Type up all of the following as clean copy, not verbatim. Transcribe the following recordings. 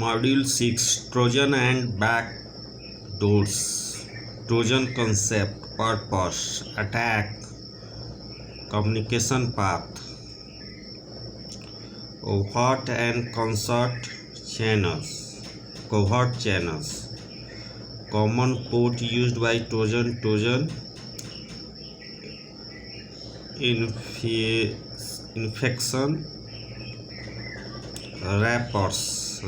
Module 6 Trojan and Backdoors. Trojan concept, purpose, attack, communication path, overt and covert channels, common port used by Trojan, infection, wrappers,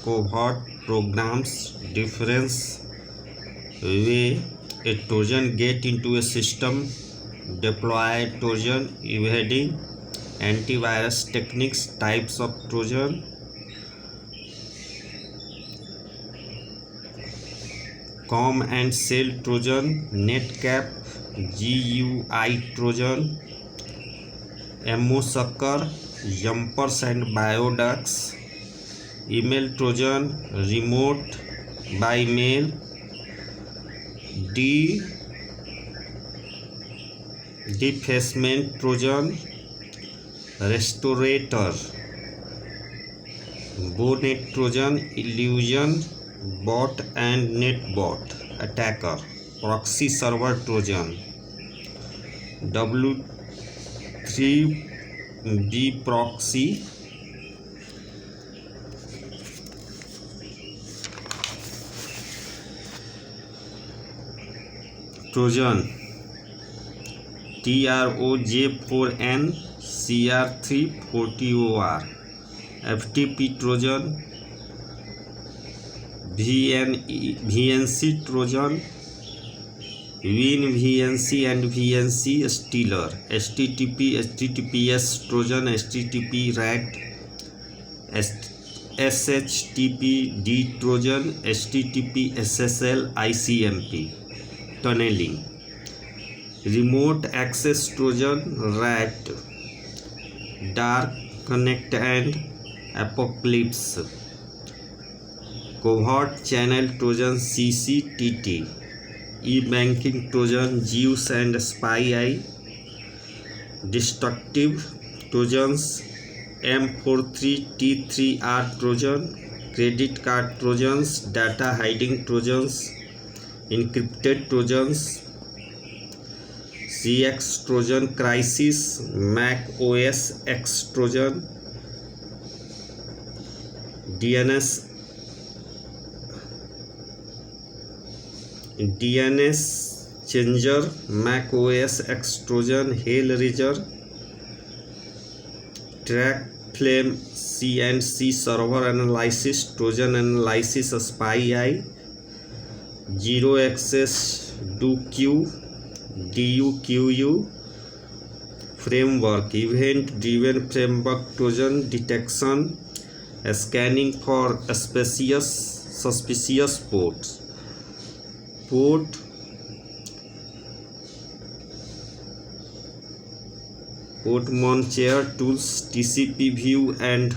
covert programs, difference way a Trojan get into a system, deploy Trojan, evading, antivirus techniques, types of Trojan, COM and shell Trojan, netcap, GUI Trojan, ammo sucker, jumpers and bioducks, email Trojan, remote by mail, defacement Trojan, restorator, botnet Trojan, illusion, bot and netbot, attacker, proxy server Trojan, W3B proxy, Trojan, TROJ4N CR340OR, FTP Trojan, VNC Trojan, WinVNC and VNC Stealer, HTTPS Trojan, HTTP RAT, SHTPD Trojan, HTTP SSL ICMP, tunneling, remote access Trojan, RAT, dark connect and apocalypse, covert channel Trojan, CCTT, e-banking Trojan, Zeus and SpyEye, destructive Trojans, M43T3R Trojan, credit card Trojans, data hiding Trojans, encrypted Trojans, CX Trojan, Crisis, Mac OS X Trojan, DNS changer, Mac OS X Trojan, Hellraiser, track flame CNC server analysis Trojan, analysis SpyEye, zero access DUQU framework, event driven framework Trojan, detection, scanning for suspicious ports, port Monchair tools, TCP view and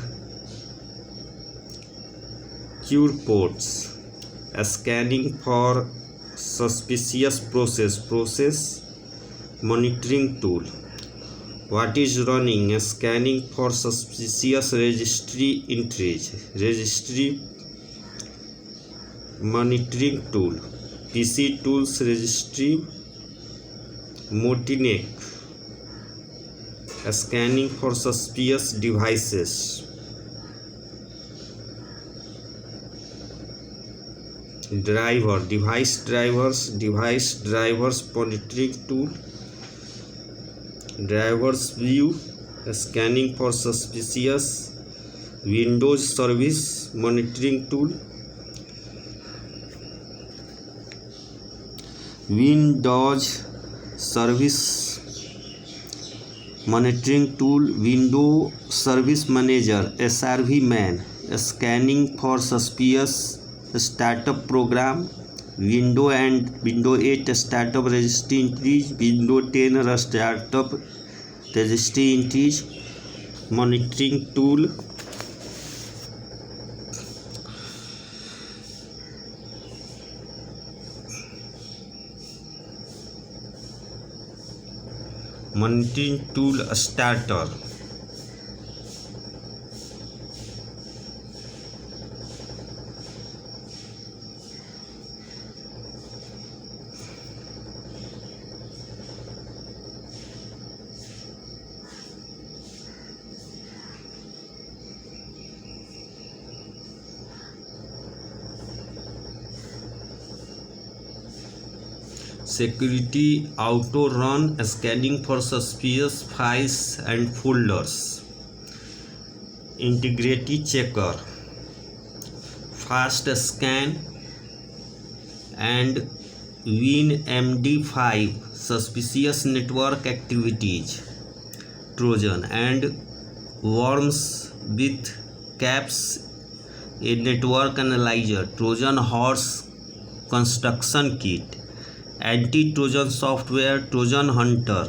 cure ports, scanning for suspicious process monitoring tool. What is running? Scanning for suspicious registry entries, registry monitoring tool, PC tools, registry Motinek, scanning for suspicious devices, device drivers monitoring tool, drivers view, scanning for suspicious Windows service monitoring tool, Windows service monitoring tool, Windows Service Manager SRV man, scanning for suspicious startup program, Windows and Windows 8 startup registry entries, Windows 10 startup registry entries monitoring tool, monitoring tool starter, security auto run scanning for suspicious files and folders, integrity checker, fast scan and WinMD5 suspicious network activities, Trojan and worms with caps, a network analyzer, Trojan horse construction kit, anti-Trojan software, Trojan hunter,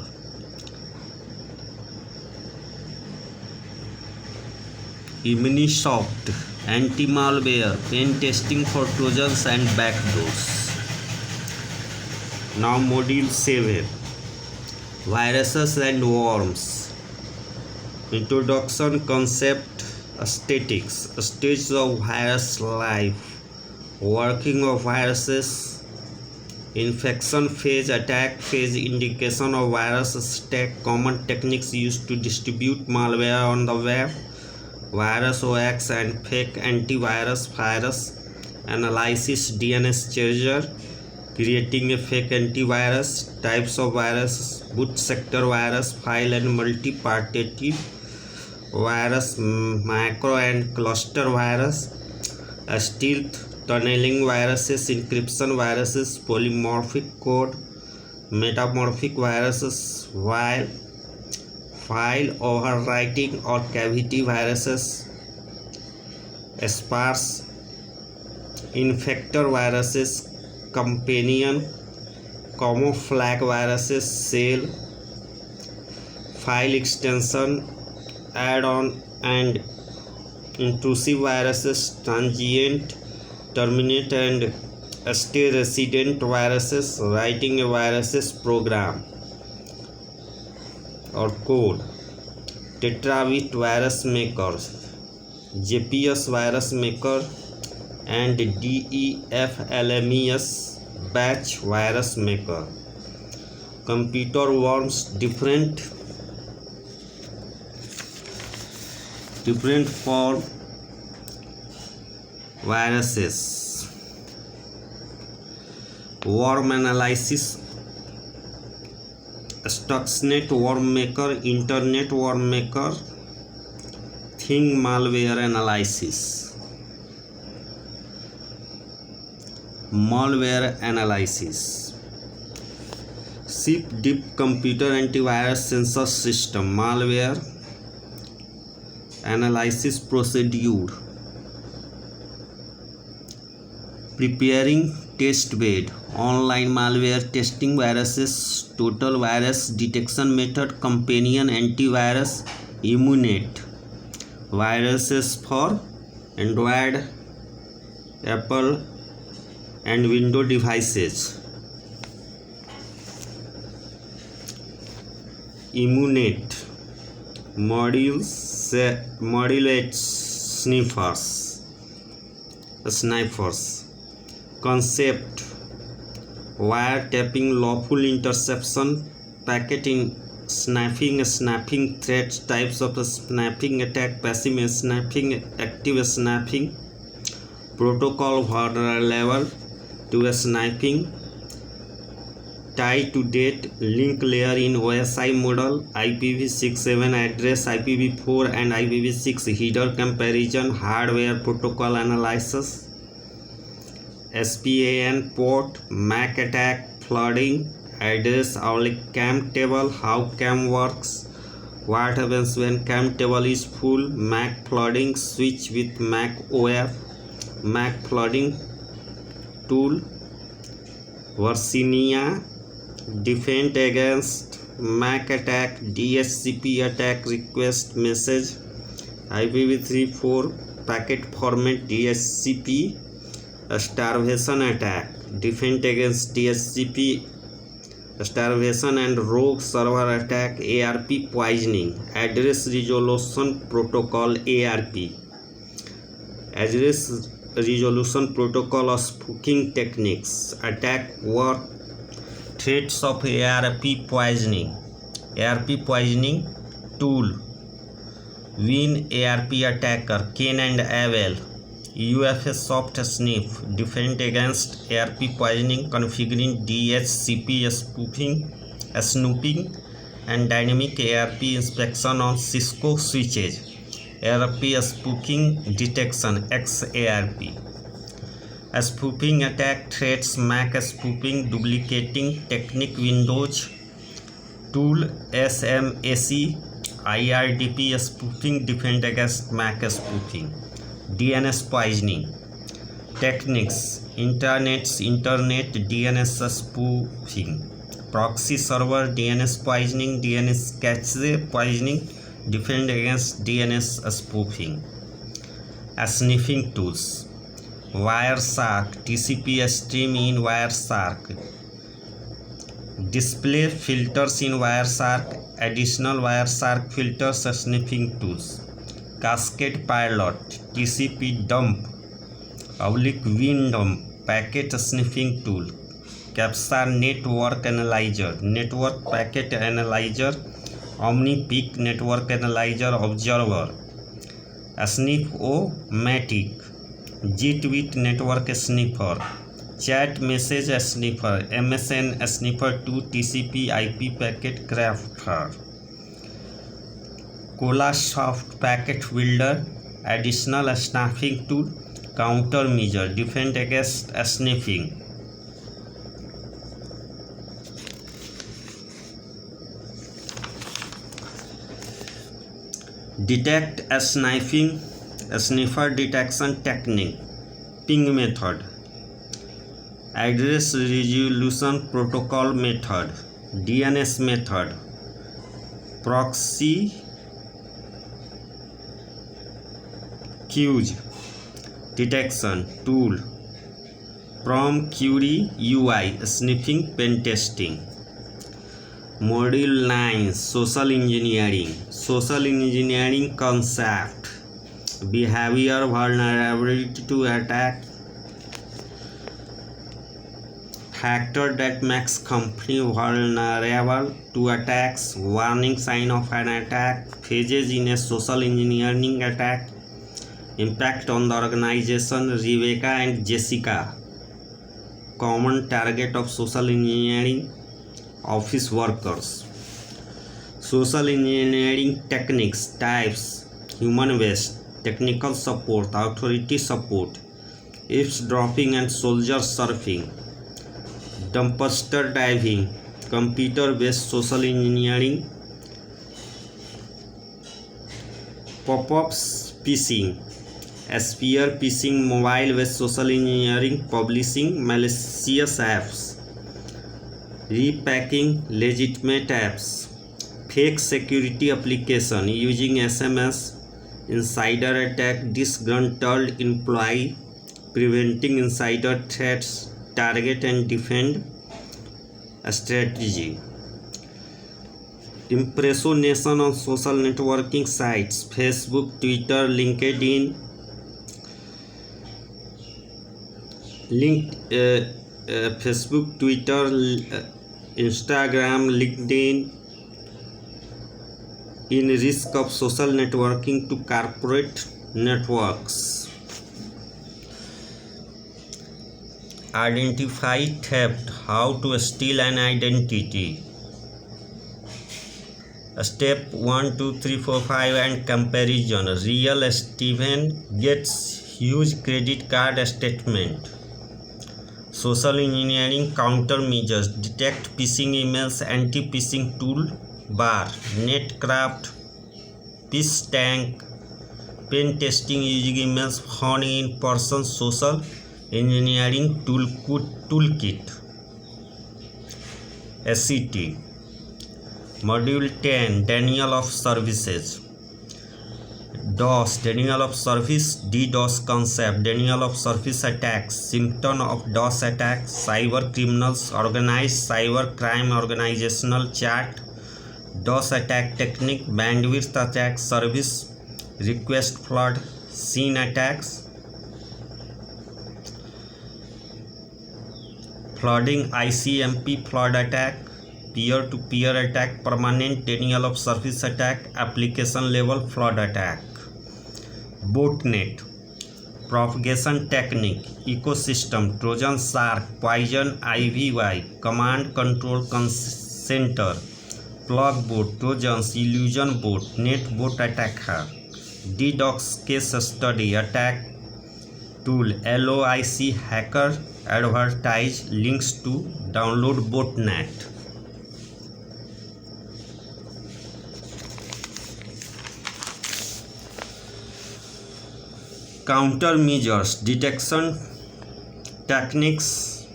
Immunisoft anti-malware pen testing for Trojans and backdoors. Now module 7, viruses and worms. Introduction, concept, statistics, stages of virus life, working of viruses, infection phase, attack phase, indication of virus stack, common techniques used to distribute malware on the web, virus OX and fake antivirus, virus analysis, DNS changer, creating a fake antivirus, types of viruses, boot sector virus, file and multi-partitive virus, macro and cluster virus, stealth, tunneling viruses, encryption viruses, polymorphic code, metamorphic viruses, while file overwriting or cavity viruses, sparse infector viruses, companion camouflage viruses, shell file extension, add-on and intrusive viruses, transient, terminate and stay resident viruses, writing a viruses program or code, Tetravit virus maker, JPS virus maker and DEFLMES batch virus maker. Computer worms, different for viruses. Worm analysis, Stuxnet worm maker, internet worm maker, Thing malware analysis. Malware analysis, SIP deep computer antivirus sensor system, malware analysis procedure, preparing test bed, online malware testing viruses, total virus detection method, companion antivirus, Immunate, viruses for Android, Apple and Windows devices, Immunate, modulate snipers, concept, wiretapping, lawful interception, packet in snapping, snapping threats, types of snapping attack, passive snapping, active snapping, protocol vulnerable to snapping, tie to date, link layer in OSI model, IPv6-7 address, IPv4 and IPv6 header comparison, hardware protocol analysis, SPAN port, MAC attack, flooding, address only CAM table, how CAM works, what happens when CAM table is full, MAC flooding, switch with MAC OF, MAC flooding tool, Versinia, defend against MAC attack, DHCP attack request message, IPv3-4 packet format, DHCP starvation attack, defend against DHCP starvation and rogue server attack, ARP poisoning, address resolution protocol, ARP, address resolution protocol of spooking techniques, attack work, threats of ARP poisoning tool, Win ARP attacker, Cain and Abel, UFS soft sniff, defend against ARP poisoning, configuring DHCP snooping, and dynamic ARP inspection on Cisco switches. ARP spoofing detection, XARP. A spoofing attack threats MAC spoofing, duplicating technique Windows tool SMAC. IRDP spoofing, defend against MAC spoofing. DNS poisoning techniques, internet DNS spoofing, proxy server DNS poisoning, DNS cache poisoning, defend against DNS spoofing. Sniffing tools, Wireshark, TCP stream in Wireshark, display filters in Wireshark, additional Wireshark filters, sniffing tools. Cascade Pilot, TCP dump, WinDump, packet sniffing tool. Capsa Network Analyzer, network packet analyzer. OmniPeak network analyzer observer. Sniff-O-Matic, Jitwit network sniffer. Chat message sniffer, MSN sniffer 2, TCP IP packet crafter. Colasoft packet builder, additional sniffing tool. Countermeasure, defend against sniffing. Detect sniffing, sniffer detection technique. Ping method, address resolution protocol method, DNS method, proxy queues detection tool, PromQuery UI sniffing pen testing. Module 9, social engineering concept, behavior vulnerability to attack, factor that makes company vulnerable to attacks, warning sign of an attack, phases in a social engineering attack, impact on the organization. Rebecca and Jessica, common target of social engineering, office workers. Social engineering techniques, types, human based, technical support, authority support, eavesdropping and soldier surfing, dumpster diving, computer based social engineering, pop-ups phishing, spear phishing, mobile based social engineering, publishing malicious apps, repacking legitimate apps, fake security application using SMS, insider attack, disgruntled employee, preventing insider threats, target and defend strategy. Impersonation on social networking sites, Facebook, Twitter, LinkedIn, Facebook, Twitter, Instagram, LinkedIn, in risk of social networking to corporate networks. Identify theft, how to steal an identity. Step 1, 2, 3, 4, 5 and comparison. Real Steven gets huge credit card statement. Social engineering countermeasures, detect phishing emails, anti-phishing tool bar, Netcraft, Phish Tank, pen testing using emails found in person, social engineering toolkit. SCT. Module 10, denial of services. DOS, denial of service, DDoS concept, denial of service attacks, symptom of DOS attacks, cyber criminals, organized cyber crime, organizational chart, DOS attack technique, bandwidth attack, service request flood, scene attacks, flooding, ICMP flood attack, peer-to-peer attack, permanent denial of service attack, application level flood attack. Botnet, propagation technique, ecosystem, Trojan shark, poison ivy, command control center, plug bot, Trojans, illusion bot, net bot attacker, DDoS case study, attack tool, LOIC hacker, advertise, links to download botnet. Countermeasures, detection techniques,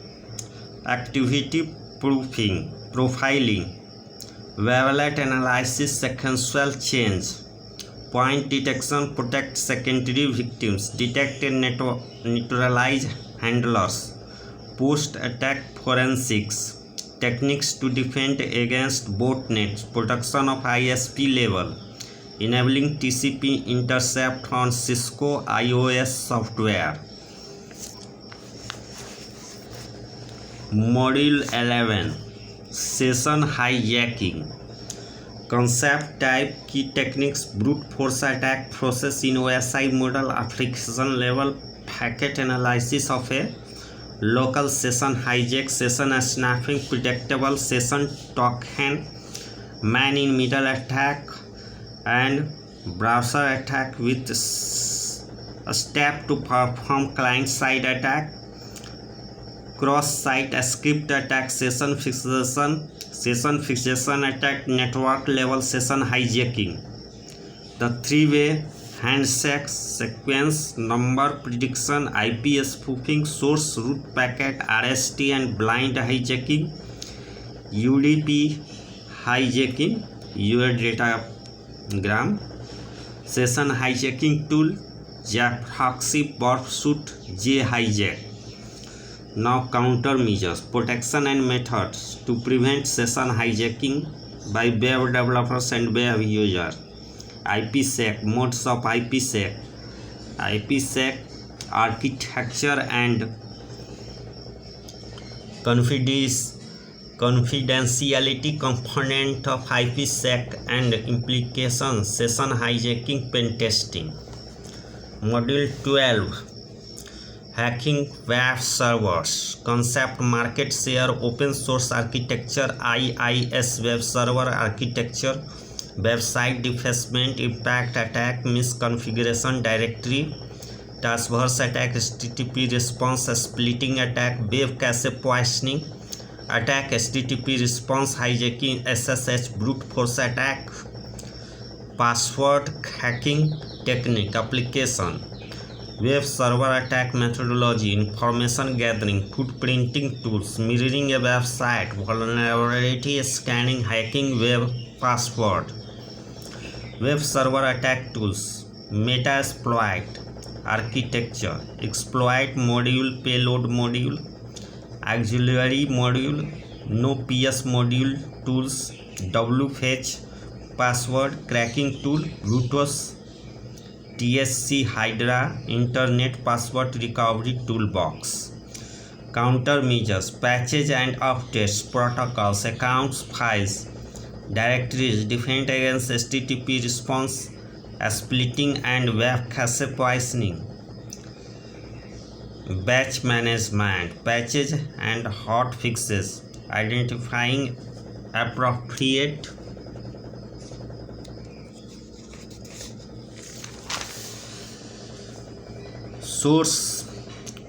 activity profiling, wavelet analysis, sequential change, point detection, protect secondary victims, detect and neutralize handlers, post-attack forensics, techniques to defend against botnets, protection of ISP level, enabling TCP intercept on Cisco iOS software. Module 11, Session Hijacking, concept, type, key techniques, brute force attack process in OSI model, application level, packet analysis of a local session hijack, session snapping, predictable session token, man in middle attack, and browser attack with a step to perform client side attack, cross site script attack, session fixation attack, network level session hijacking, the three-way handshake sequence, number prediction, IP spoofing, source root packet, RST and blind hijacking, UDP hijacking, your datagram, session hijacking tool, Proxy Borpsuit J-Hijack. Now countermeasures, protection and methods to prevent session hijacking by web developers and web users. IPsec, modes of IPsec, IPsec architecture and confidentiality component of IPsec and implications, session hijacking pen testing. Module 12, hacking web servers, concept, market share, open source architecture, IIS web server architecture, website defacement, impact attack, misconfiguration, directory transverse attack, HTTP response splitting attack, web cache poisoning attack, HTTP response hijacking, SSH brute force attack, password hacking technique, application, web server attack methodology, information gathering, footprinting tools, mirroring a website, vulnerability scanning, hacking web password, web server attack tools, Metasploit architecture, exploit module, payload module, auxiliary module, no PS module tools, wfetch password cracking tool, Brutus TSC Hydra internet password recovery toolbox. Countermeasures, patches and updates, protocols, accounts, files, directories, defend against HTTP response splitting and web cache poisoning. Batch management, patches and hot fixes, identifying appropriate source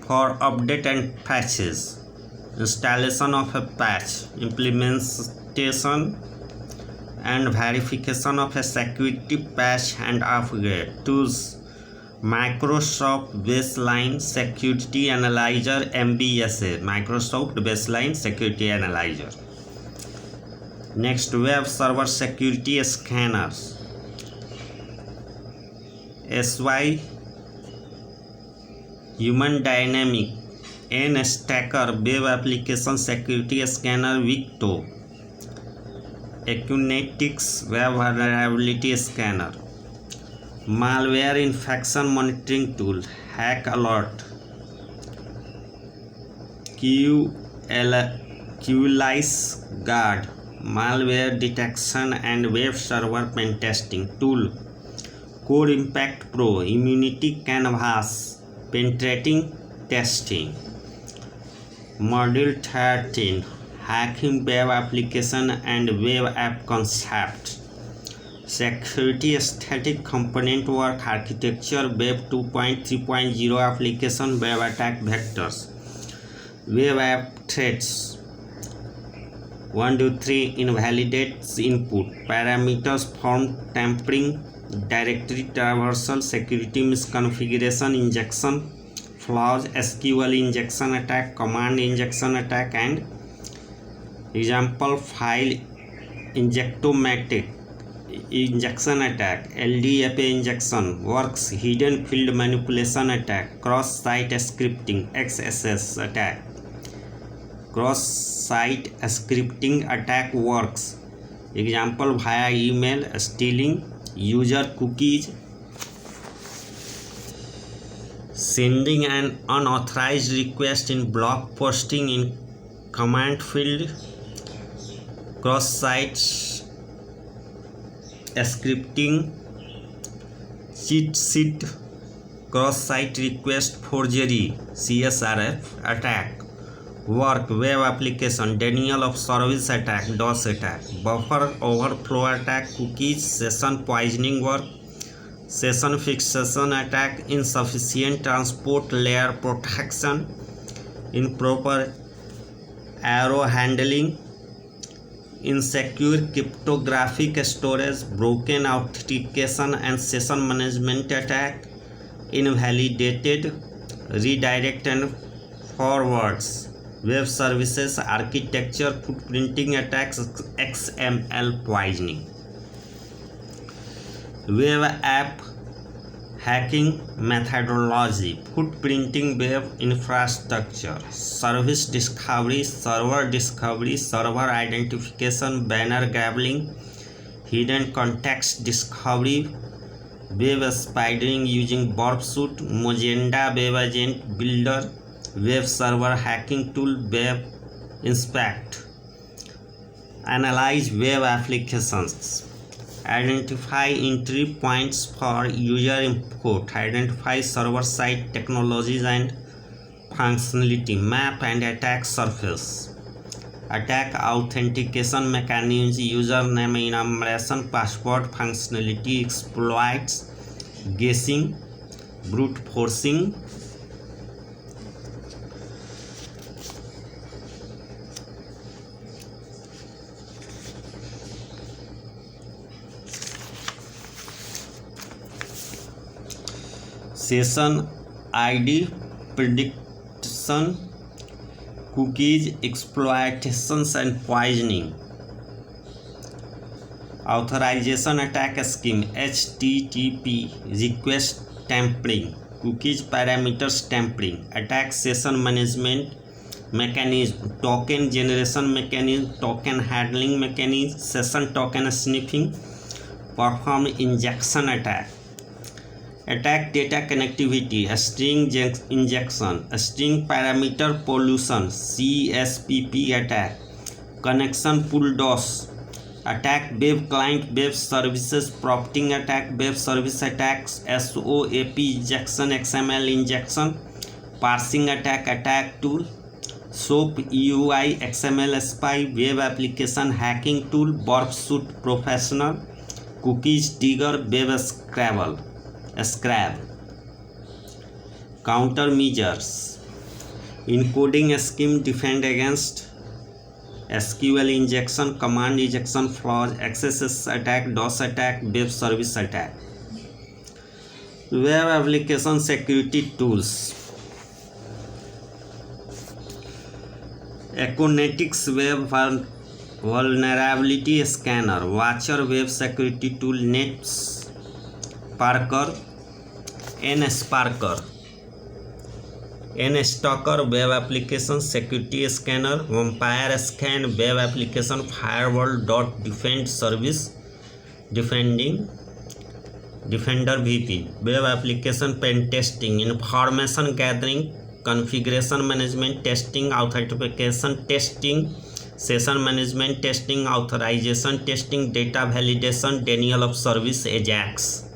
for update and patches, installation of a patch, implementation and verification of a security patch and upgrade. Tools, Microsoft Baseline Security Analyzer, MBSA, Microsoft Baseline Security Analyzer. Next, web server security scanners, SY Human Dynamic, NStacker Web Application Security Scanner, Victo, Acunetics Web Vulnerability Scanner, Malware Infection Monitoring Tool, Hack Alert, QLice Guard, Malware Detection and Web Server Pen Testing Tool, Core Impact Pro, Immunity Canvas, Penetrating testing. Module 13, hacking web application and web app concept. Security, static component work architecture, Web 2.3.0 application, web attack vectors, web app threats. 1 to 3, invalidates input, parameters, form tampering, directory traversal, security misconfiguration, injection, flaws, SQL injection attack, command injection attack, and example file injectomatic injection attack, LDAP injection works, hidden field manipulation attack, cross-site scripting, XSS attack. Cross-site scripting attack works. Example via email, stealing user cookies, sending an unauthorized request in blog posting in command field, cross-site scripting, cheat sheet, cross-site request forgery, CSRF attack work, web application denial of service attack, DOS attack, buffer overflow attack, cookies, session poisoning work, session fixation attack, insufficient transport layer protection, improper arrow handling, insecure cryptographic storage, broken authentication and session management attack, invalidated redirect and forwards, web services architecture footprinting attacks, XML poisoning. Web app hacking methodology, footprinting web infrastructure, service discovery, server identification, banner grabbing, hidden context discovery, web spidering using Burpsuit, Mozenda web agent builder, web server hacking tool, web inspect, analyze web applications, identify entry points for user input, identify server side technologies and functionality, map and attack surface, attack authentication mechanisms, username enumeration, password functionality, exploits, guessing, brute forcing, session ID prediction, cookies, exploitations and poisoning, authorization attack scheme, HTTP request tampering, cookies parameters tampering, attack session management mechanism, token generation mechanism, token handling mechanism, session token sniffing, perform injection attack, attack data connectivity, string injection, string parameter pollution, CSPP attack, connection pool DOS, attack web client web services prompting attack, web service attacks, SOAP injection, XML injection, parsing attack, attack tool, SOAP UI, XML spy, web application hacking tool, Burpsuit professional, cookies trigger, web scrab, countermeasures, encoding scheme, defend against SQL injection, command injection flaws, XSS attack, DOS attack, web service attack. Web application security tools, Econetics web vulnerability scanner, Watcher web security tool, NetSparker, NStalker web application security scanner, Vampire Scan web application, Firewall.defend service, Defender VP web application, pen testing, information gathering, configuration management testing, authentication testing, session management testing, authorization testing, data validation, denial of service, AJAX.